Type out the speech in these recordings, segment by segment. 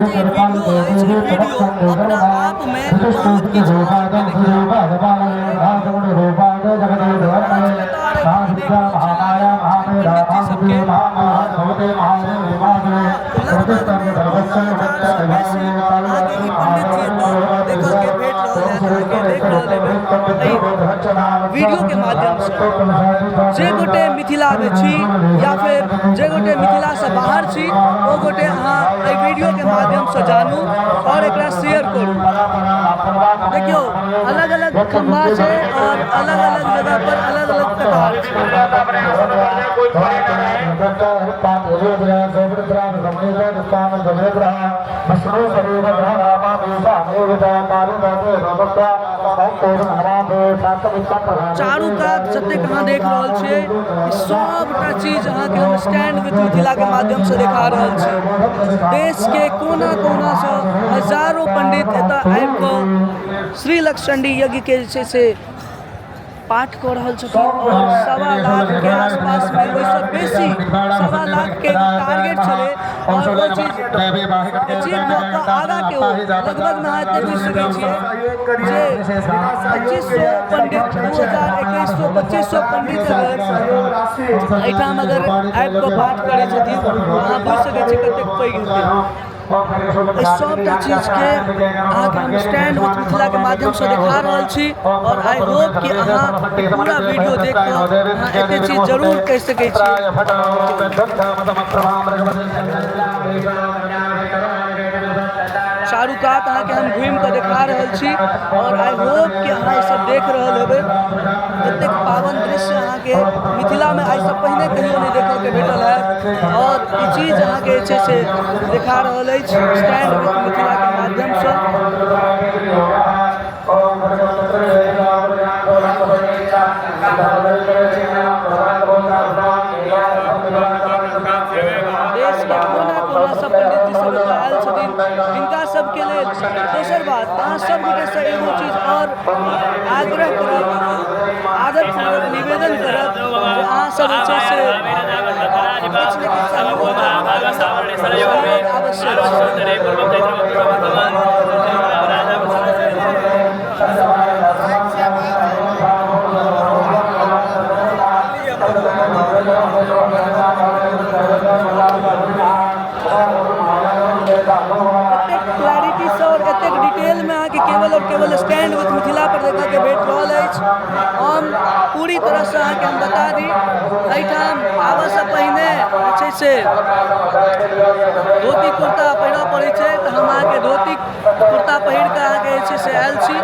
Video अपना आप में बहुत की वीडियो के माध्यम से जे गोटे मिथिला में छी या फिर जे गोटे मिथिला से बाहर छी वो गोटे अहाँ एहि वीडियो के माध्यम से जानू और एकरा शेयर करू। देखियो अलग अलग खंभा है और अलग अलग जगह पर अलग अलग कतार चारू कात जते अहाँ देख रहल छियै सबटा चीज अहाँके हम स्टैंड विथ मिथिला के माध्यम से देखा रहल छी। देश के कोना कोना से हजारों पंडित एतऽ आबि कऽ श्री लक्षचंडी यज्ञ के जे छै से पाठ कऽ रहल छथिन और 1.25 लाख के आसपास में ओहिसँ बेसी 1.25 लाख के टारगेट छलै और वो चीज आगा के लगभग में अहाँ एते बुझि सकै छियै जे 2500 पंडित 2021 2500 पंडित एहिठाम अगर आबि कऽ पाठ करै छथिन अहाँ बुझि सकै छियै कतेक पैघ हेतै। सबटा चीज के अहाँके हम स्टैंड विथ मिथिला के माध्यम से देखा रहल छी और आई होप कि अहाँ पूरा वीडियो देख कऽ अहाँ एते चीज जरूर कहि सकै छी। चारू कात अहाँके हम घूमि कऽ देखा रहल छी और आई होप कि अहाँ ई सब देख रहल हेबै। एतेक पावन दृश्य अहाँके मिथिला में आइसँ पहिने कहियो नहीं देखऽ के भेटल है और ई चीज अहाँके जे छै से देखा रहल अछि स्टैंड विथ मिथिला के माध्यम से। देश के कोना कोना सब पंडित जी सब आयल छथिन हिनका सबके लेल दोसर बात अहाँ सब गोटे से एगो चीज और आग्रह करब आदरपूर्वक निवेदन करब जे अहाँ सब जे छै से क्लैरिटी से और एतेक डिटेल में अहाँके केवल और केवल स्टैंड विथ मिथिला पर देखऽ के भेट रहल अछि। हम पूरी तरह से अहाँके हम बता दी एहिठाम आबऽ से पहिने जे छै से धोती कुर्ता पहिरऽ पड़ै छै तऽ हम अहाँके धोती कुर्ता पहिर कऽ अहाँके जे छै से आयल छी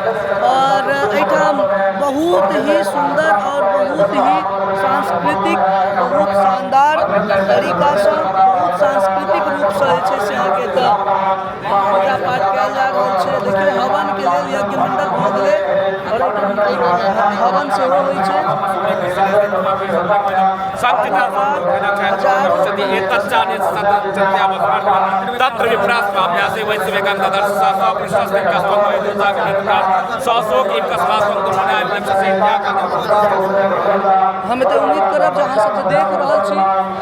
और एहिठाम बहुत ही सुंदर और बहुत ही सांस्कृतिक बहुत शानदार तरीका से बहुत सांस्कृतिक रूप से जे छै से अहाँके एतऽ पूजा पाठ कयल जा रहल छै। देखियौ हवन के लेल यज्ञ मंडप भऽ गेलै और हवन सेहो होइ छै। हम एते उम्मीद करब जे अहाँ सब जे देख रहल छी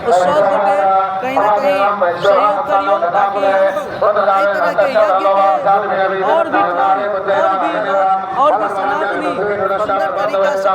ओ सब गोटे कहीं ना कहीं सहयोग करियो ताकि एहि तरह के यज्ञ के और भी सनातनी सुंदर तरीका से